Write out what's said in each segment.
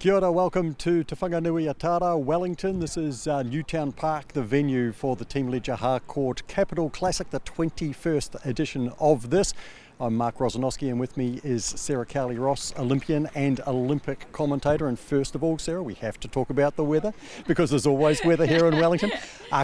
Kia ora, welcome to Te Whanganui-a-Tara, Wellington. This is Newtown Park, the venue for the Team Ledger Harcourt Capital Classic, the 21st edition of this. I'm Mark Rosanowski, and with me is Sarah Cowley-Ross, Olympian and Olympic commentator. And first of all, Sarah, we have to talk about the weather, because there's always weather here in Wellington.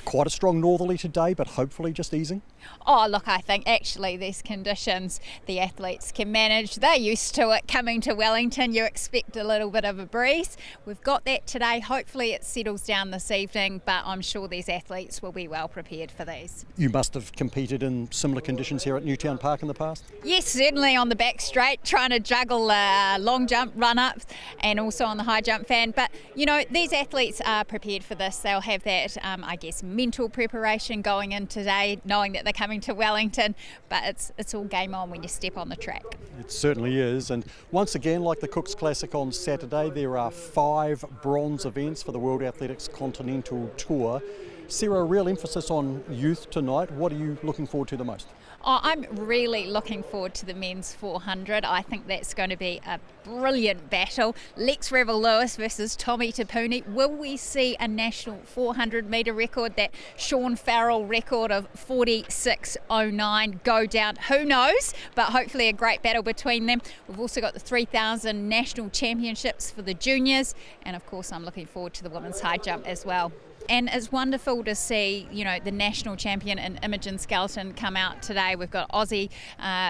Quite a strong northerly today, but hopefully just easing. Oh, look, I think actually these conditions the athletes can manage. They're used to it coming to Wellington. You expect a little bit of a breeze. We've got that today. Hopefully it settles down this evening, but I'm sure these athletes will be well prepared for these. You must have competed in similar conditions here at Newtown Park in the past? Yes, certainly on the back straight, trying to juggle long jump run-ups and also on the high jump fan. But, you know, these athletes are prepared for this. They'll have that, I guess, mental preparation going in today, knowing that they're coming to Wellington. But it's all game on when you step on the track. It certainly is. And once again, like the Cook's Classic on Saturday, there are 5 bronze events for the World Athletics Continental Tour. Sarah, a real emphasis on youth tonight. What are you looking forward to the most? Oh, I'm really looking forward to the men's 400. I think that's going to be a brilliant battle. Lex Revell-Lewis versus Tommy Tapuni. Will we see a national 400 metre record, that Sean Farrell record of 46.09 go down? Who knows? But hopefully a great battle between them. We've also got the 3,000 national championships for the juniors. And of course, I'm looking forward to the women's high jump as well. And it's wonderful to see, you know, the national champion in Imogen Skelton come out today. We've got Aussie,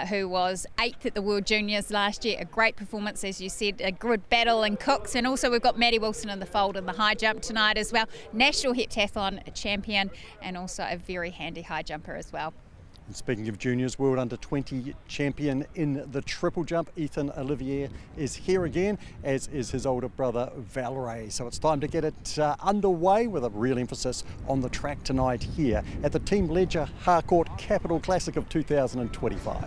who was 8th at the World Juniors last year. A great performance, as you said, a good battle in Cooks. And also we've got Maddie Wilson in the fold in the high jump tonight as well. National heptathlon champion and also a very handy high jumper as well. And speaking of juniors, World Under-20 champion in the triple jump, Ethan Olivier, is here again, as is his older brother, Valerie. So it's time to get it underway with a real emphasis on the track tonight here at the Team Ledger Harcourt Capital Classic of 2025.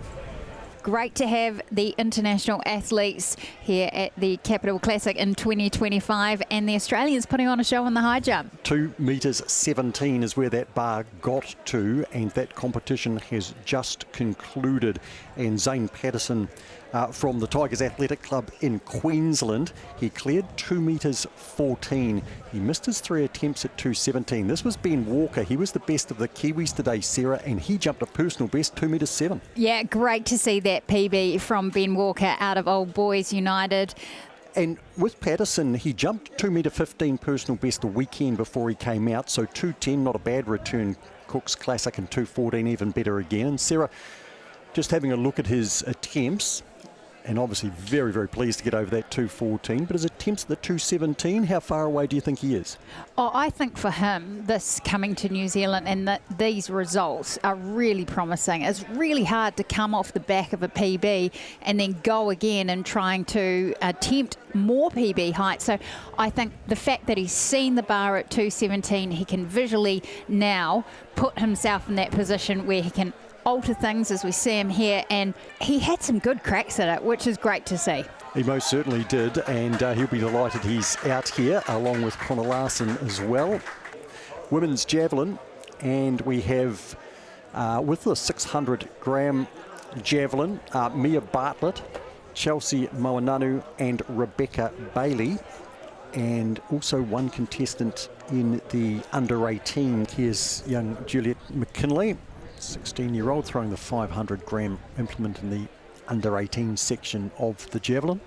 Great to have the international athletes here at the Capital Classic in 2025, and the Australians putting on a show on the high jump. 2 metres 17 is where that bar got to, and that competition has just concluded. And Zane Patterson from the Tigers Athletic Club in Queensland, he cleared 2 metres 14. He missed his 3 attempts at 2:17. This was Ben Walker. He was the best of the Kiwis today, Sarah, and he jumped a personal best, 2 metres 7. Yeah, great to see that PB from Ben Walker out of Old Boys United. And with Patterson, he jumped 2 metre 15 personal best the weekend before he came out, so 2:10, not a bad return. Cook's Classic, and 2:14, even better again. And Sarah, just having a look at his attempts, and obviously very, very pleased to get over that 2:14, but his attempts at the 2:17, how far away do you think he is? Oh, I think for him, this coming to New Zealand and these results are really promising. It's really hard to come off the back of a PB and then go again and trying to attempt more PB height. So I think the fact that he's seen the bar at 2:17, he can visually now put himself in that position where he can alter things as we see him here, and he had some good cracks at it, which is great to see. He most certainly did, and he'll be delighted he's out here along with Connor Larson as well. Women's javelin, and we have with the 600 gram javelin, Mia Bartlett, Chelsea Moananu and Rebecca Bailey, and also one contestant in the under 18. Here's young Juliet McKinley, 16-year-old, throwing the 500 gram implement in the under 18 section of the javelin.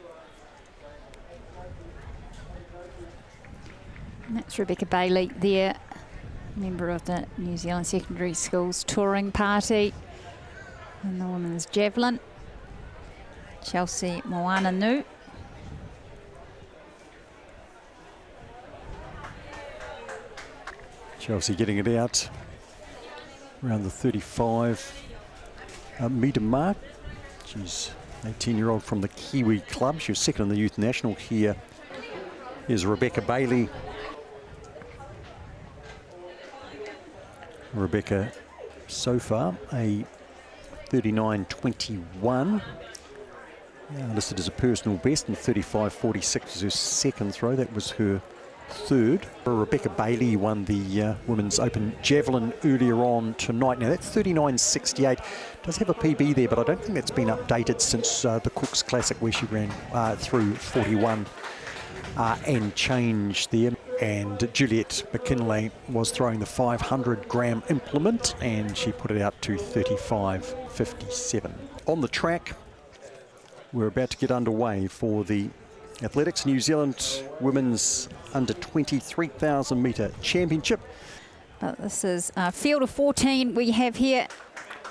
And that's Rebecca Bailey there, member of the New Zealand Secondary Schools touring party in the women's javelin. Chelsea Moananu. Chelsea getting it out around the 35 metre mark. She's an 18-year-old from the Kiwi club. She was second in the youth national here. Here's Rebecca Bailey. Rebecca so far a 39.21. Listed as a personal best, and 35.46 is her second throw. That was her third. Rebecca Bailey won the Women's Open Javelin earlier on tonight. Now that's 39.68. Does have a PB there, but I don't think that's been updated since the Cook's Classic, where she ran through 41. and change there. And Juliet McKinley was throwing the 500-gram implement, and she put it out to 35.57. On the track, we're about to get underway for the Athletics New Zealand Women's Under 20 3,000 metre Championship. But this is a field of 14 we have here.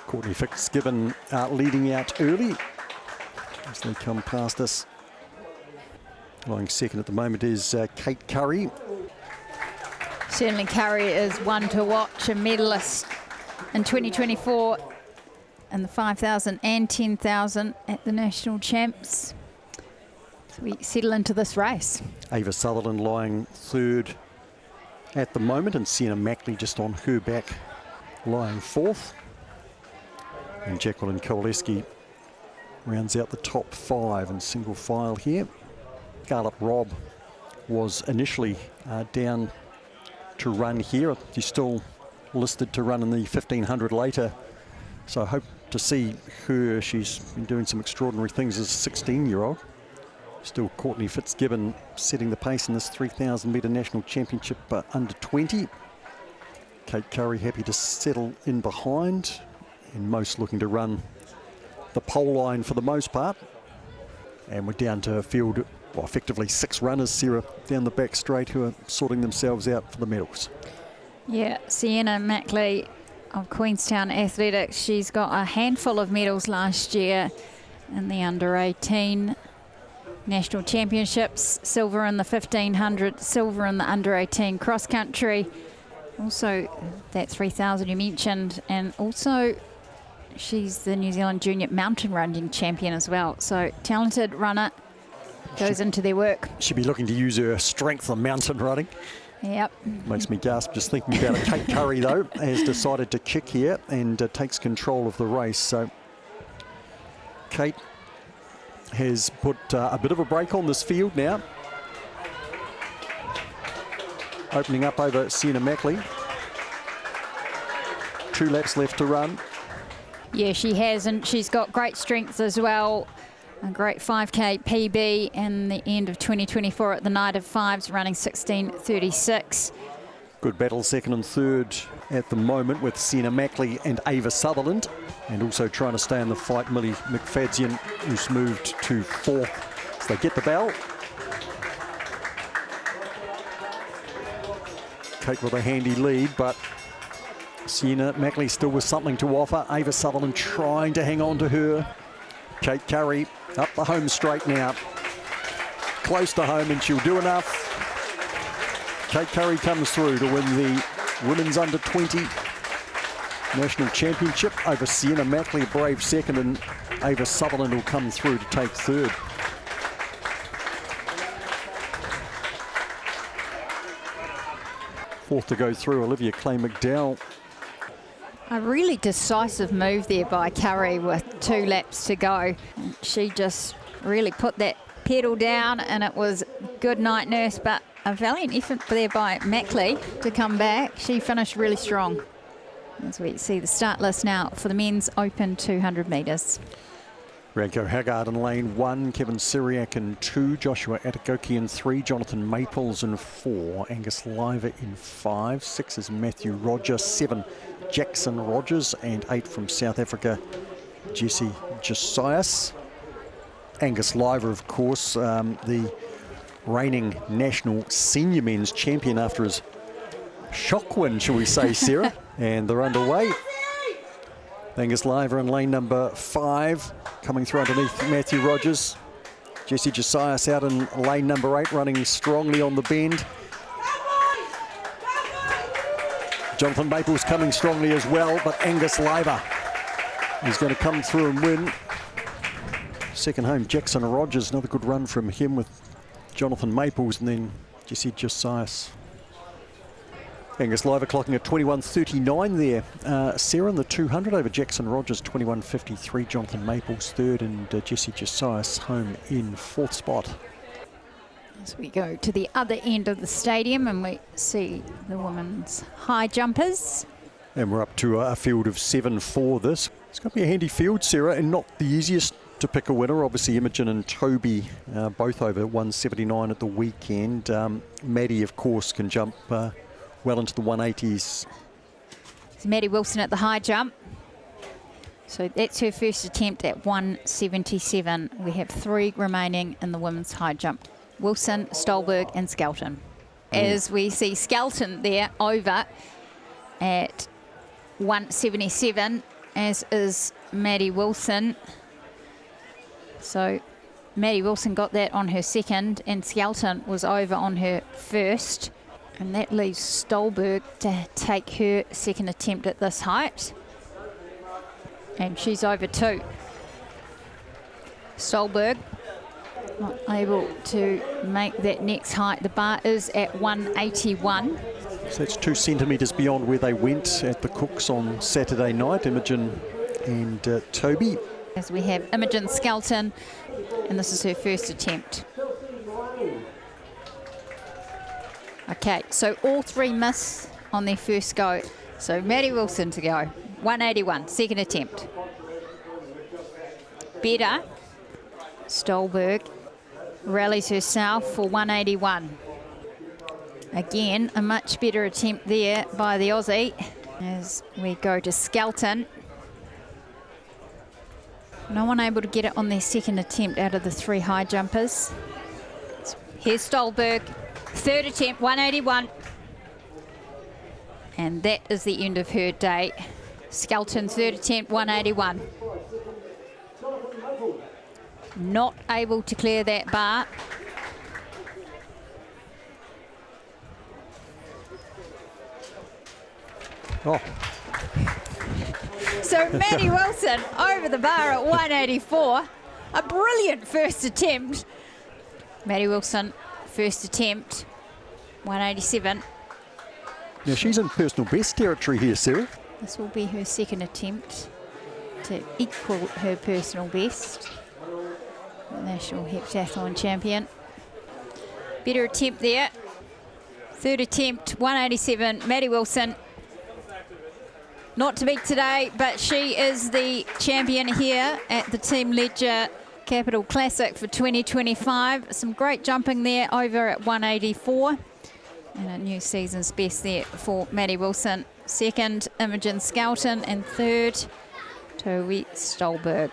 Courtney Fitzgibbon leading out early as they come past us. Lying second at the moment is Kate Curry. Certainly Curry is one to watch, a medalist in 2024 in the 5,000 and 10,000 at the National Champs. So we settle into this race. Ava Sutherland lying third at the moment, and Sienna Mackley just on her back lying fourth. And Jacqueline Koleski rounds out the top 5 in single file here. Scarlett Robb was initially down to run here. She's still listed to run in the 1500 later, so I hope to see her. She's been doing some extraordinary things as a 16-year-old. Still Courtney Fitzgibbon setting the pace in this 3,000 metre national championship under 20. Kate Curry happy to settle in behind, and most looking to run the pole line for the most part. And we're down to a field, well, effectively 6 runners, Sarah, down the back straight, who are sorting themselves out for the medals. Yeah, Sienna Mackley of Queenstown Athletics. She's got a handful of medals last year in the under 18 national championships, silver in the 1500, silver in the under 18 cross country, also that 3,000 you mentioned, and also she's the New Zealand junior mountain running champion as well. So talented runner, goes into their work. She'll be looking to use her strength on mountain running. Yep. Makes me gasp just thinking about it. Kate Curry, though, has decided to kick here and takes control of the race. So Kate has put a bit of a break on this field now. Opening up over Sienna Mackley. 2 laps left to run. Yeah, she has, and she's got great strength as well. A great 5K PB in the end of 2024 at the Night of Fives, running 16:36. Good battle second and third at the moment with Sienna Mackley and Ava Sutherland. And also trying to stay in the fight, Millie McFadzean, who's moved to 4th. So they get the bell. Kate with a handy lead, but Sienna Mackley still with something to offer. Ava Sutherland trying to hang on to her. Kate Curry up the home straight now. Close to home, and she'll do enough. Kate Curry comes through to win the Women's Under 20 National Championship over Sienna Mackley, a brave second, and Ava Sutherland will come through to take third. Fourth to go through, Olivia Clay McDowell. A really decisive move there by Curry with 2 laps to go. She just really put that pedal down, and it was good night nurse, but a valiant effort there by Mackley to come back. She finished really strong. As we see the start list now for the men's open 200 metres. Ranko Haggard in lane 1, Kevin Syriac in 2, Joshua Atakoki in 3, Jonathan Maples in 4, Angus Liver in 5, 6 is Matthew Rogers, 7 Jackson Rogers, and 8 from South Africa, Jesse Josias. Angus Liver, of course, the reigning national senior men's champion after his shock win, shall we say, Sarah. And they're underway. Angus Liver in lane number 5, coming through underneath Matthew Rogers. Jesse Josias out in lane number 8, running strongly on the bend. Jonathan Maples coming strongly as well, but Angus Liver is going to come through and win. Second home, Jackson Rogers, another good run from him with Jonathan Maples, and then Jesse Josias. Angus Liver clocking at 21.39 there. Sarah in the 200 over Jackson Rogers, 21.53. Jonathan Maples third, and Jesse Josias home in 4th spot. As we go to the other end of the stadium and we see the women's high jumpers. And we're up to a field of 7 for this. It's going to be a handy field, Sarah, and not the easiest to pick a winner. Obviously, Imogen and Toby both over 179 at the weekend. Maddie, of course, can jump well into the 180s. It's Maddie Wilson at the high jump. So that's her first attempt at 177. We have 3 remaining in the women's high jump. Wilson, Stolberg and Skelton. As we see Skelton there over at 177, as is Maddie Wilson. So Maddie Wilson got that on her second, and Skelton was over on her first. And that leaves Stolberg to take her second attempt at this height. And she's over too. Stolberg not able to make that next height. The bar is at 181. So that's 2 centimetres beyond where they went at the Cooks on Saturday night, Imogen and Toby. As we have Imogen Skelton, and this is her first attempt. Okay, so all 3 miss on their first go. So Maddie Wilson to go, 181, second attempt. Better, Stolberg rallies herself for 181. Again, a much better attempt there by the Aussie. As we go to Skelton. No one able to get it on their second attempt out of the 3 high jumpers. Here's Stolberg, third attempt, 181. And that is the end of her day. Skelton, third attempt, 181. Not able to clear that bar. Oh, So Maddie Wilson over the bar at 184. A brilliant first attempt. Maddie Wilson, first attempt, 187. now she's in personal best territory here, Sarah. This will be her second attempt to equal her personal best. National heptathlon champion. Better attempt there. Third attempt, 187. Maddie Wilson. Not to beat today, but she is the champion here at the Team Ledger Capital Classic for 2025. Some great jumping there over at 184. And a new season's best there for Maddie Wilson. Second, Imogen Skelton. And third, Toby Stolberg.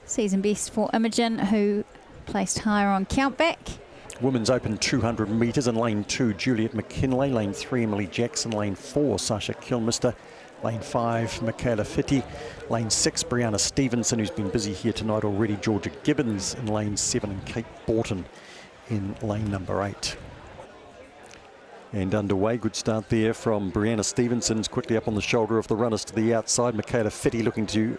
Season best for Imogen, who placed higher on countback. Women's Open 200 metres in lane 2, Juliet McKinlay. Lane 3, Emily Jackson. Lane 4, Sasha Kilmister. Lane 5, Michaela Fitty. Lane 6, Brianna Stevenson, who's been busy here tonight already. Georgia Gibbons in lane 7 and Kate Borton in lane number 8. And underway, good start there from Brianna Stevenson's quickly up on the shoulder of the runners to the outside. Michaela Fitty looking to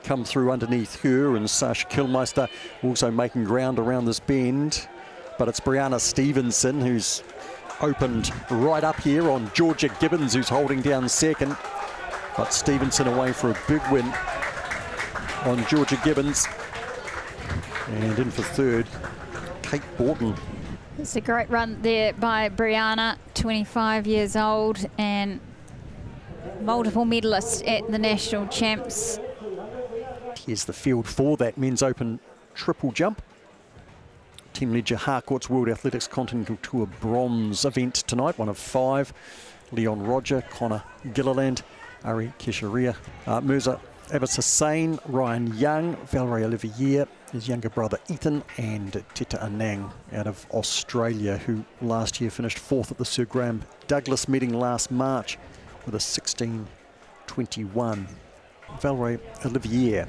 come through underneath her, and Sasha Kilmeister also making ground around this bend. But it's Brianna Stevenson who's opened right up here on Georgia Gibbons, who's holding down second. But Stevenson away for a big win on Georgia Gibbons. And in for third, Kate Borton. It's a great run there by Brianna, 25 years old and multiple medalist at the national champs. Here's the field for that men's open triple jump. Team Ledger Harcourts World Athletics Continental Tour bronze event tonight, one of 5. Leon Roger, Connor Gilliland, Ari Kesharia, Mirza Abbas Hussain, Ryan Young, Valerie Olivier, his younger brother Ethan, and Teta Anang out of Australia, who last year finished 4th at the Sir Graham Douglas meeting last March with a 16:21. Valerie Olivier,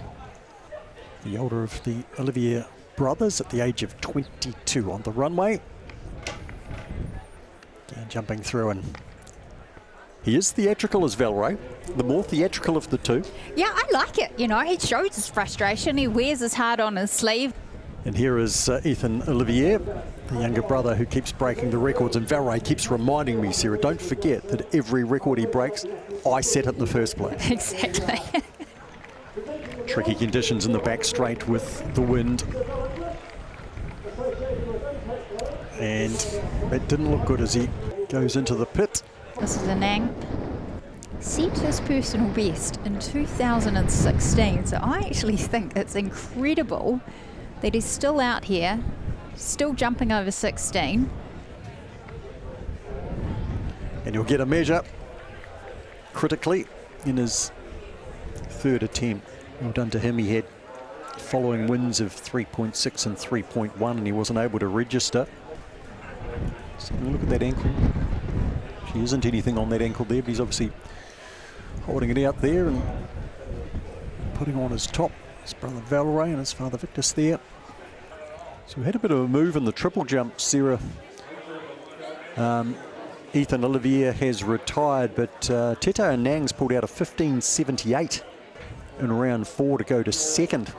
the older of the Olivier brothers, at the age of 22 on the runway. Again, jumping through, and he is theatrical as Valerie, the more theatrical of the two. Yeah, I like it. You know, he shows his frustration. He wears his heart on his sleeve. And here is Ethan Olivier, the younger brother who keeps breaking the records. And Valerie keeps reminding me, Sarah, don't forget that every record he breaks, I set it in the first place. Exactly. Tricky conditions in the back straight with the wind. And it didn't look good as he goes into the pit. This is Anang. set his personal best in 2016. So I actually think it's incredible that he's still out here, still jumping over 16. And he'll get a measure critically in his third attempt. Well done to him. He had following wins of 3.6 and 3.1, and he wasn't able to register. So look at that ankle. She isn't anything on that ankle there, but he's obviously holding it out there and putting on his top. His brother Valerie and his father Victus there. So we had a bit of a move in the triple jump, Sarah. Ethan Olivier has retired, but Teto Nang's pulled out a 15.78 in round 4 to go to second,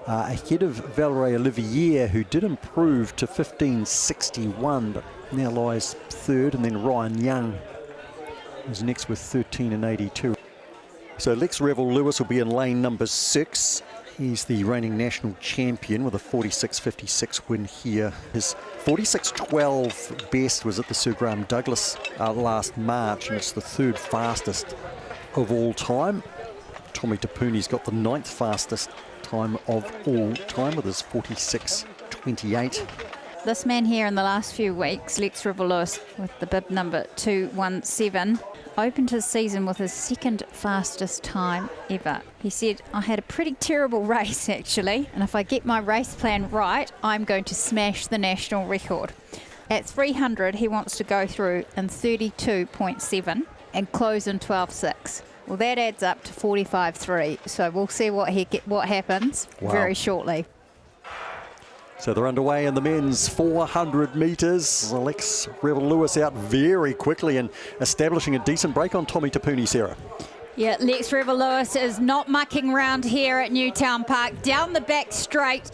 ahead of Valerie Olivier, who did improve to 15.61, but now lies third, and then Ryan Young is next with 13.82. So Lex Revell-Lewis will be in lane number 6. He's the reigning national champion with a 46.56 win here. His 46.12 best was at the Sir Graham Douglas last March, and it's the third fastest of all time. Tommy Tapuni's got the 9th fastest time of all time with his 46.28. This man here in the last few weeks, Lex Revell-Lewis, with the bib number 217, opened his season with his 2nd fastest time ever. He said, I had a pretty terrible race actually, and if I get my race plan right, I'm going to smash the national record. At 300, he wants to go through in 32.7 and close in 12.6. Well, that adds up to 45.3, so we'll see what happens very shortly. So they're underway in the men's 400 metres. Lex Revell-Lewis out very quickly and establishing a decent break on Tommy Tapuni, Sarah. Yeah, Lex Revell-Lewis is not mucking around here at Newtown Park. Down the back straight.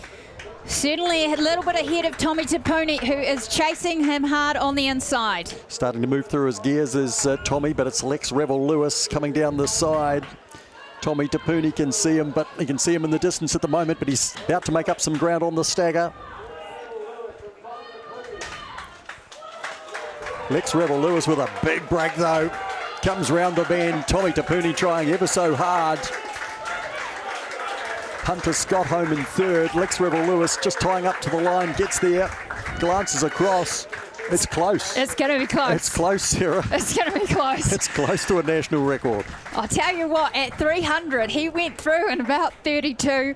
Certainly a little bit ahead of Tommy Tapuni, who is chasing him hard on the inside. Starting to move through his gears is Tommy, but it's Lex Revell-Lewis coming down the side. Tommy Tapuni can see him, but he can see him in the distance at the moment, but he's about to make up some ground on the stagger. Lex Revell-Lewis with a big break though. Comes round the bend. Tommy Tapuni trying ever so hard. Hunter Scott home in third. Lex Revell-Lewis just tying up to the line, gets there, glances across. It's close. It's going to be close. It's close, Sarah. It's going to be close. It's close to a national record. I'll tell you what, at 300, he went through in about 32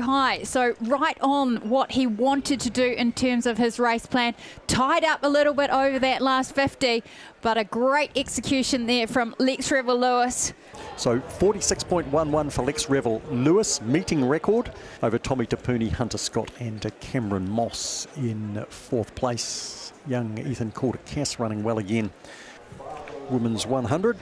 high. So right on what he wanted to do in terms of his race plan. Tied up a little bit over that last 50, but a great execution there from Lex Revell-Lewis. So 46.11 for Lex Revell-Lewis, meeting record over Tommy Tapuni, Hunter Scott and Cameron Moss in 4th place. Young Ethan Calder-Cass running well again. Women's 100.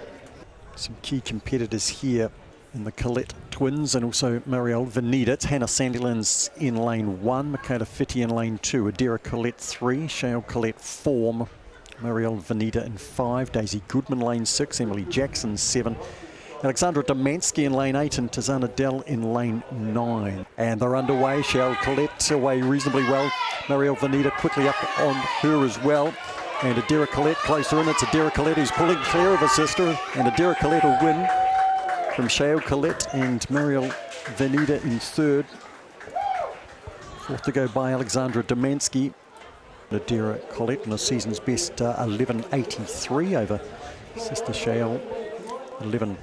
Some key competitors here in the Collette twins and also Marielle Venida. It's Hannah Sandilands in lane 1, Michaela Fitty in lane 2, Adira Collette 3, Shale Collette 4, Marielle Venida in 5, Daisy Goodman lane 6, Emily Jackson 7, Alexandra Domansky in lane 8 and Tazana Dell in lane 9. And they're underway. Shale Collette away reasonably well. Marielle Venida quickly up on her as well. And Adira Collette closer in. It's Adira Collette who's pulling clear of her sister. And Adira Collette will win from Shale Collette and Marielle Venida in 3rd. 4th to go by Alexandra Domansky. Adira Collette in the season's best 11.83 over sister Shale 11.94.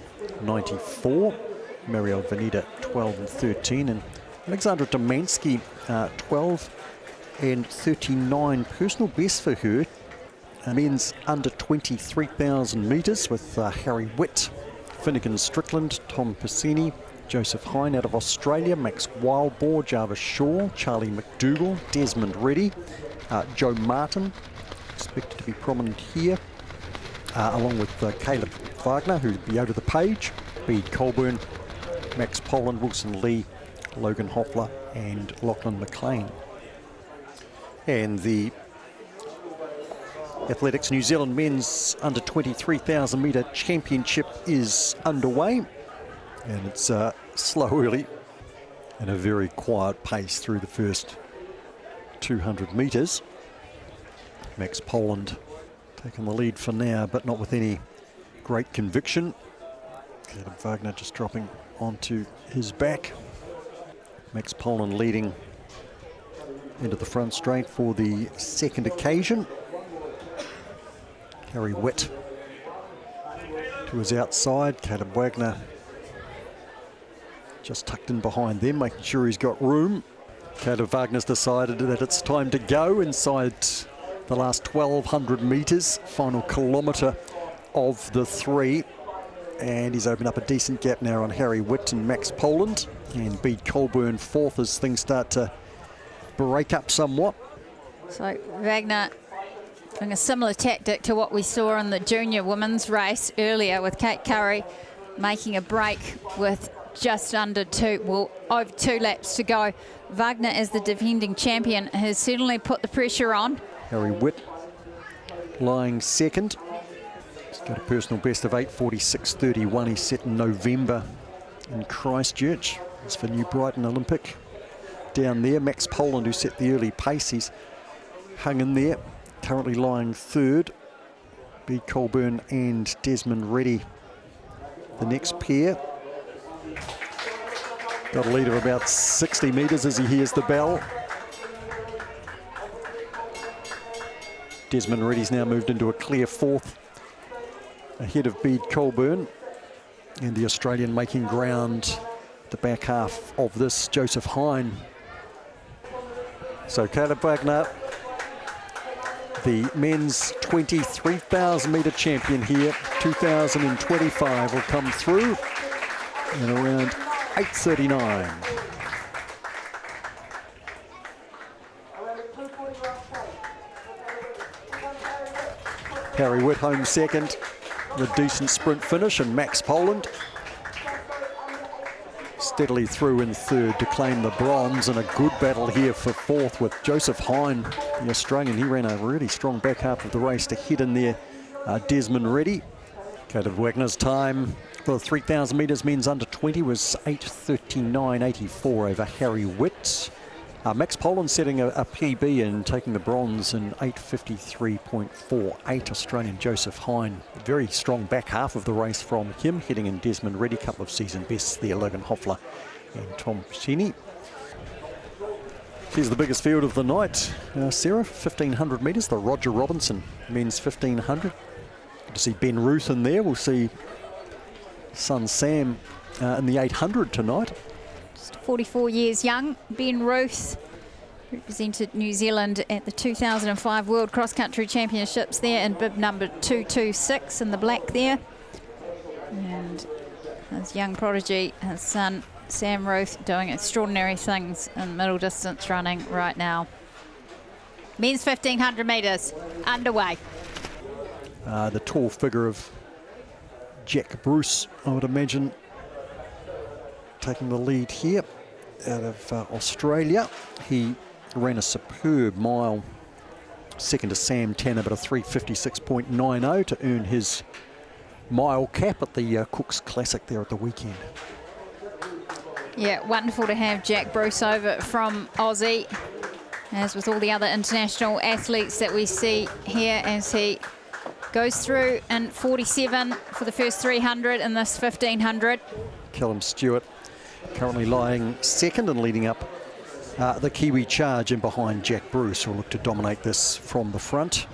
Marielle Venida 12 and 13, and Alexandra Domansky 12 and 39 personal best for her. Men's under 23,000 metres with Harry Witt, Finnegan Strickland, Tom Piscini, Joseph Hine out of Australia, Max Wildboar, Jarvis Shaw, Charlie McDougall, Desmond Reddy, Joe Martin, expected to be prominent here, along with Caleb Wagner, who'll be out of the page, Bede Colburn, Max Poland, Wilson Lee, Logan Hoffler and Lachlan McLean. And the Athletics New Zealand men's under 23,000 metre championship is underway, and it's slow early and a very quiet pace through the first 200 metres. Max Poland taking the lead for now, but not with any great conviction. Caleb Wagner just dropping onto his back. Max Poland leading into the front straight for the second occasion. Harry Witt to his outside. Caleb Wagner just tucked in behind them, making sure he's got room. Caleb Wagner's decided that it's time to go inside the last 1,200 metres, final kilometre of the 3. And he's opened up a decent gap now on Harry Witt and Max Poland. And Bede Colburn fourth as things start to break up somewhat. So Wagner doing a similar tactic to what we saw in the junior women's race earlier, with Kate Curry making a break with just under over 2 laps to go. Wagner, as the defending champion, has certainly put the pressure on. Harry Witt lying second. He's got a personal best of 8:46.31. He set in November in Christchurch. It's for New Brighton Olympic. Down there, Max Poland, who set the early pace, he's hung in there. Currently lying third. Bede Colburn and Desmond Reddy, the next pair. Got a lead of about 60 metres as he hears the bell. Desmond Reddy's now moved into a clear fourth, ahead of Bede Colburn. And the Australian making ground the back half of this, Joseph Hine. So Caleb Wagner, the men's 23,000 metre champion here, 2025, will come through in around 8:39. Harry Witt home second, a decent sprint finish, and Max Poland steadily through in third to claim the bronze, and a good battle here for fourth with Joseph Hine, the Australian. He ran a really strong back half of the race to hit in there. Desmond Reddy. Caleb Wagner's time for 3,000 metres men's under 20 was 8:39.84 over Harry Witt. Max Poland setting a PB and taking the bronze in 8:53.48. Australian Joseph Hine. Very strong back half of the race from him, hitting in Desmond Reddy. Couple of season bests there, Logan Hoffler and Tom Cheney. Here's the biggest field of the night, Sarah, 1,500 metres, the Roger Robinson men's 1,500. Good to see Ben Ruth in there. We'll see son Sam in the 800 tonight. 44 years young. Ben Ruth represented New Zealand at the 2005 World Cross Country Championships there in bib number 226 in the black there. And his young prodigy, his son Sam Ruth, doing extraordinary things in middle distance running right now. Men's 1,500 metres underway. The tall figure of Jack Bruce, I would imagine, taking the lead here out of Australia. He ran a superb mile, second to Sam Tanner, but a 3:56.90 to earn his mile cap at the Cooks Classic there at the weekend. Yeah, wonderful to have Jack Bruce over from Aussie, as with all the other international athletes that we see here, as he goes through in 47 for the first 300 in this 1,500. Callum Stewart currently lying second and leading up the Kiwi charge, in behind Jack Bruce, who will look to dominate this from the front.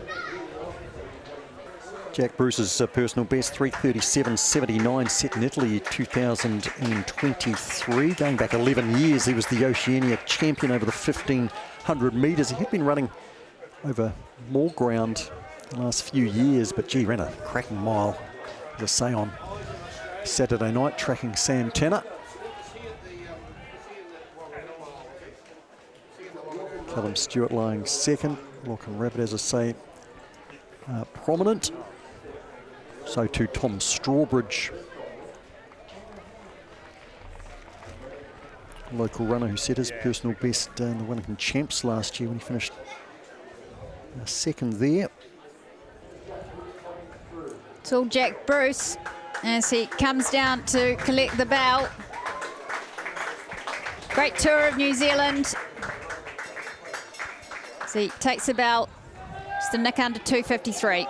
Jack Bruce's personal best, 3:37.79, set in Italy 2023. Going back 11 years, he was the Oceania champion over the 1,500 metres. He had been running over more ground the last few years, but gee, ran a cracking mile, as I say, on Saturday night, tracking Sam Tanner. Callum Stewart lying second. Lachlan Rapid, as I say, prominent. So too Tom Strawbridge, local runner who set his personal best in the Wellington Champs last year when he finished second there. It's all Jack Bruce as he comes down to collect the bell. Great tour of New Zealand. So he takes the bell, just a nick under 2:53.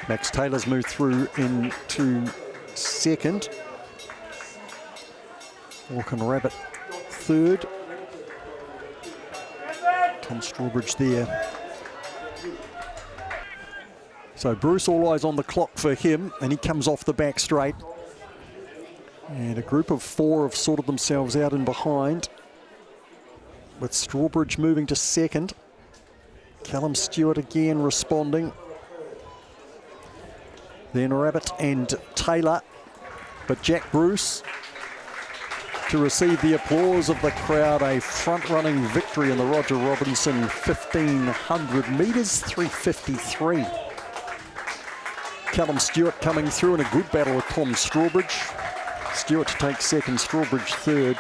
Max Taylor's moved through into second. Walking Rabbit third. Tom Strawbridge there. So Bruce, all eyes on the clock for him, and he comes off the back straight. And a group of four have sorted themselves out in behind, with Strawbridge moving to second. Callum Stewart again responding. Then Rabbit and Taylor. But Jack Bruce, to receive the applause of the crowd, a front-running victory in the Roger Robinson 1500 metres, 3:53. Callum Stewart coming through in a good battle with Tom Strawbridge. Stewart to take second, Strawbridge third.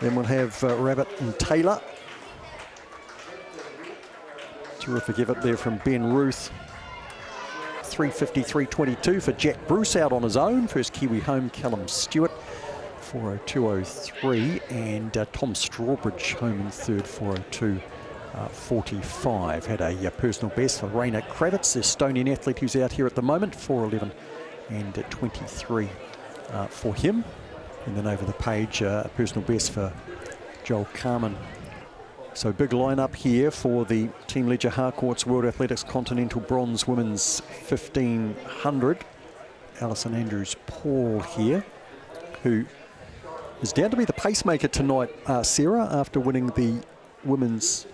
Then we'll have Rabbit and Taylor. Terrific effort there from Ben Ruth. 3:53.22 for Jack Bruce out on his own. First Kiwi home, Callum Stewart, 4:02.03. And Tom Strawbridge home in third, 4:02.45. Had a personal best for Rainer Kravitz, the Estonian athlete who's out here at the moment, 4:11 and 23 for him. And then over the page, a personal best for Joel Carman. So big lineup here for the Team Ledger Harcourts World Athletics Continental Bronze Women's 1500. Alison Andrews-Paul here, who is down to be the pacemaker tonight, Sarah, after winning the Women's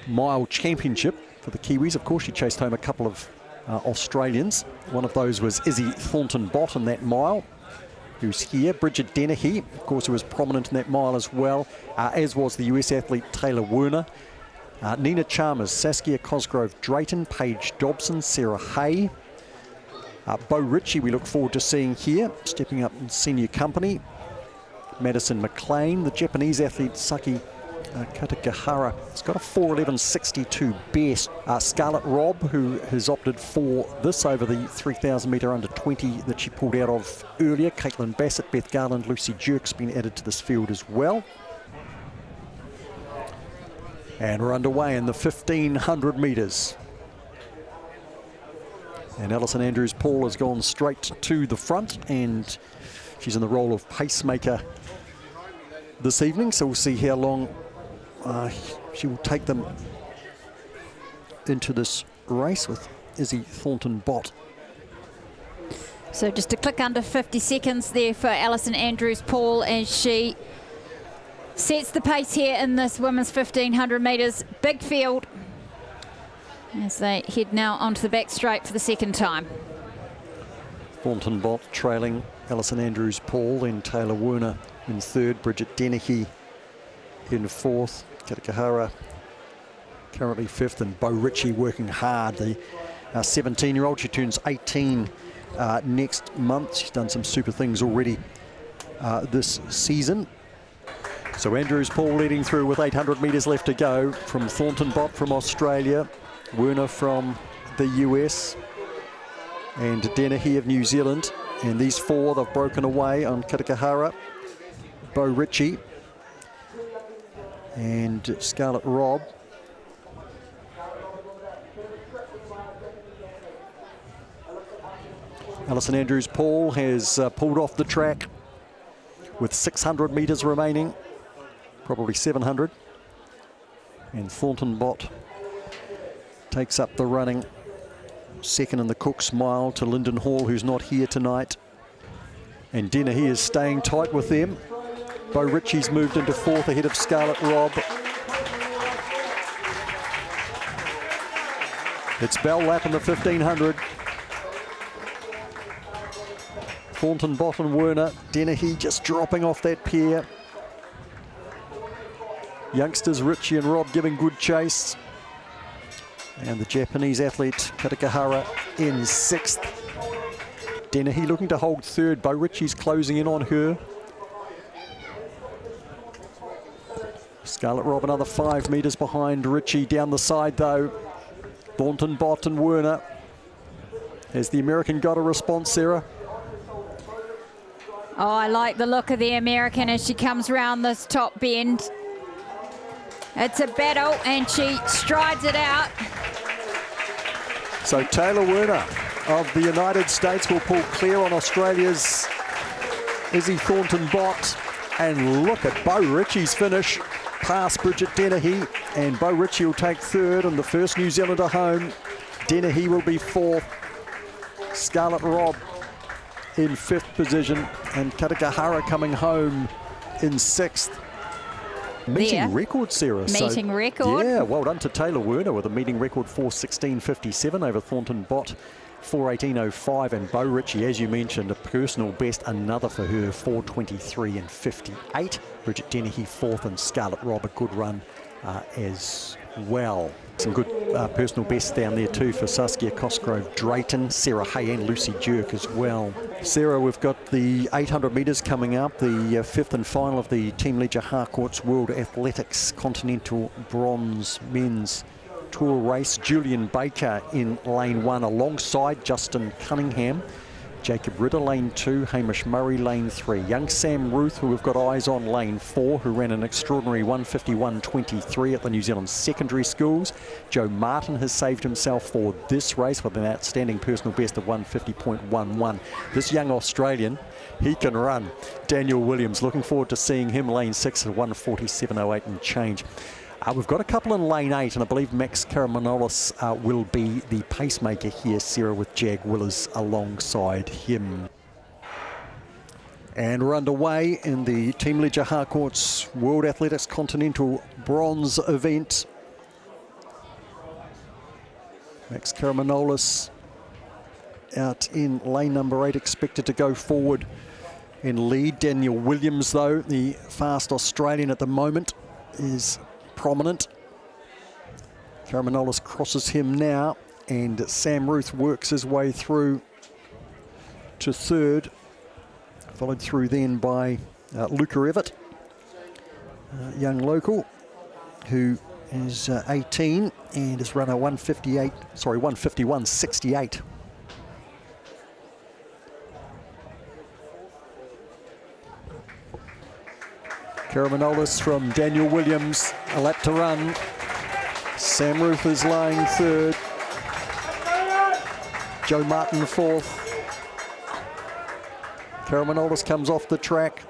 Mile Championship for the Kiwis. Of course, she chased home a couple of Australians. One of those was Izzy Thornton-Bott in that mile, who's here. Bridget Dennehy, of course, who was prominent in that mile as well, as was the US athlete Taylor Werner. Nina Chalmers, Saskia Cosgrove-Drayton, Paige Dobson, Sarah Hay. Bo Ritchie we look forward to seeing here, stepping up in senior company. Madison McLean, the Japanese athlete Saki Katakahara, has got a 4:11.62 best. Scarlett Robb, who has opted for this over the 3,000 metre under 20 that she pulled out of earlier. Caitlin Bassett, Beth Garland, Lucy Jerk's been added to this field as well. And we're underway in the 1500 metres. And Alison Andrews-Paul has gone straight to the front, and she's in the role of pacemaker this evening, so we'll see how long she will take them into this race with Izzy Thornton-Bott. So just a click under 50 seconds there for Alison Andrews-Paul as she sets the pace here in this women's 1500 metres. Big field as they head now onto the back straight for the second time. Thornton-Bott trailing Alison Andrews-Paul, then Taylor Werner in third, Bridget Dennehy in fourth, Katakahara currently fifth, and Bo Ritchie working hard. The 17-year-old, she turns 18 next month. She's done some super things already this season. So Andrews-Paul leading through with 800 metres left to go from Thornton-Bott from Australia, Werner from the US, and Dennehy of New Zealand. And these four, they've broken away on Katakahara, Bo Ritchie, and Scarlett Robb. Alison Andrews-Paul has pulled off the track with 600 metres remaining, probably 700. And Thornton-Bott takes up the running, second in the Cook's Mile to Lyndon Hall, who's not here tonight. And Dennehy is staying tight with them. Bo Ritchie's moved into fourth ahead of Scarlett Robb. It's bell lap in the 1500. Thornton-Bott and Werner, Dennehy just dropping off that pair. Youngsters Ritchie and Robb giving good chase. And the Japanese athlete Katakahara in sixth. Dennehy looking to hold third. Bo Ritchie's closing in on her. Scarlett Robb another 5 metres behind Ritchie. Down the side though, Thornton-Bott and Werner. Has the American got a response, Sarah? Oh, I like the look of the American as she comes round this top bend. It's a battle, and she strides it out. So Taylor Werner of the United States will pull clear on Australia's Izzy Thornton-Bott. And look at Bo Ritchie's finish past Bridget Dennehy. And Bo Ritchie will take third and the first New Zealander home. Dennehy will be fourth. Scarlett Robb in fifth position. And Katakahara coming home in sixth. Meeting record, Sarah. Meeting record. Yeah, well done to Taylor Werner with a meeting record 4:16.57 over Thornton-Bott, 4:18.05, and Bo Ritchie, as you mentioned, a personal best, another for her, 4:23.58. Bridget Dennehy fourth, and Scarlett Robb a good run as well. Some good personal bests down there too for Saskia Cosgrove-Drayton, Sarah Hay and Lucy Jerk as well. Sarah, we've got the 800 metres coming up, the fifth and final of the Team Leger Harcourts World Athletics Continental Bronze Men's Tour race. Julian Baker in lane 1 alongside Justin Cunningham. Jacob Ritter lane 2, Hamish Murray lane 3. Young Sam Ruth, who we've got eyes on, lane 4, who ran an extraordinary 1:51.23 at the New Zealand secondary schools. Joe Martin has saved himself for this race with an outstanding personal best of 1:50.11. This young Australian, he can run. Daniel Williams, looking forward to seeing him lane 6 at 1:47.08 and change. We've got a couple in lane 8, and I believe Max Karamanolis will be the pacemaker here, Sarah, with Jag Willers alongside him. And we're underway in the Team Leger Harcourts World Athletics Continental Bronze event. Max Karamanolis out in lane number 8, expected to go forward and lead. Daniel Williams, though, the fast Australian at the moment, is prominent. Karamanolis crosses him now, and Sam Ruth works his way through to third, followed through then by Luca Everett, young local, who is 18 and has run a 1:51.68. Karamanolis from Daniel Williams, a lap to run. Sam Ruth is lying third. Joe Martin fourth. Karamanolis comes off the track.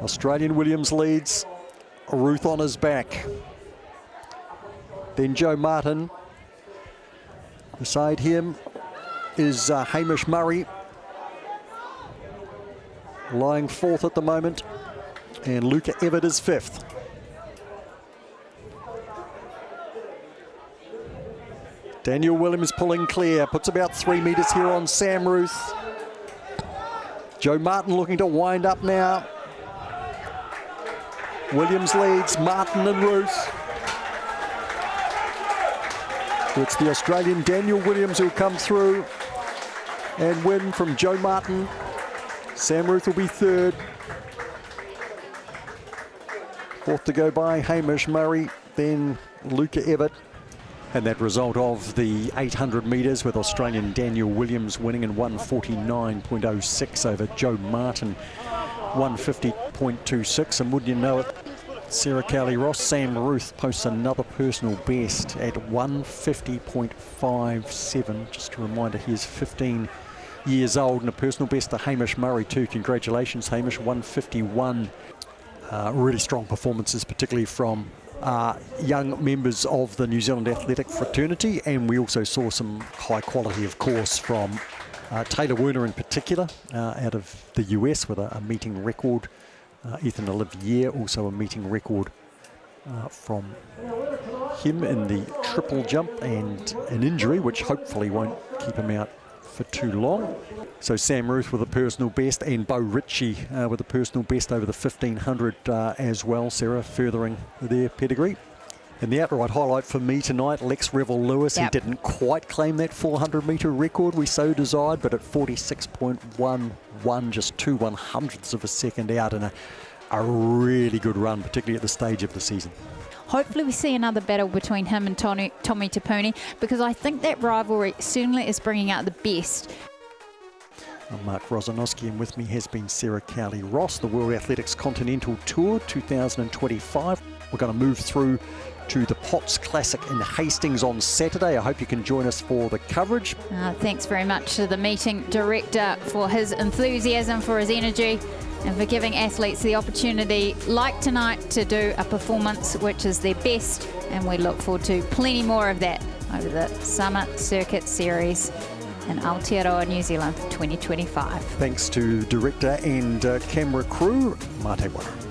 Australian Williams leads. Ruth on his back. Then Joe Martin. Beside him is Hamish Murray, lying fourth at the moment, and Luca Everett is fifth. Daniel Williams pulling clear, puts about 3 metres here on Sam Ruth. Joe Martin looking to wind up now. Williams leads, Martin and Ruth. It's the Australian Daniel Williams who'll come through and win from Joe Martin. Sam Ruth will be third. Fourth to go by Hamish Murray, then Luca Everett. And that result of the 800 metres with Australian Daniel Williams winning in 1:49.06 over Joe Martin, 1:50.26. And would you know it, Sarah Cowley-Ross, Sam Ruth posts another personal best at 1:50.57. Just a reminder, he is 15 years old, and a personal best to Hamish Murray too. Congratulations, Hamish, 1:51. Really strong performances, particularly from young members of the New Zealand athletic fraternity, and we also saw some high quality, of course, from Taylor Werner in particular, out of the US with a meeting record. Ethan Olivier also a meeting record from him in the triple jump, and an injury which hopefully won't keep him out for too long. So Sam Ruth with a personal best, and Bo Ritchie with a personal best over the 1500 as well, Sarah, furthering their pedigree. And the outright highlight for me tonight, Lex Revell-Lewis. He didn't quite claim that 400 metre record we so desired, but at 46.11, just 2/100ths of a second out, and a really good run, particularly at the stage of the season. Hopefully we see another battle between him and Tommy Tapuni, because I think that rivalry certainly is bringing out the best. I'm Mark Rosanowski, and with me has been Sarah Cowley-Ross, the World Athletics Continental Tour 2025. We're going to move through to the Potts Classic in Hastings on Saturday. I hope you can join us for the coverage. Thanks very much to the meeting director for his enthusiasm, for his energy, and for giving athletes the opportunity, like tonight, to do a performance which is their best, and we look forward to plenty more of that over the Summer Circuit Series in Aotearoa, New Zealand 2025. Thanks to director and camera crew, Mate Wara.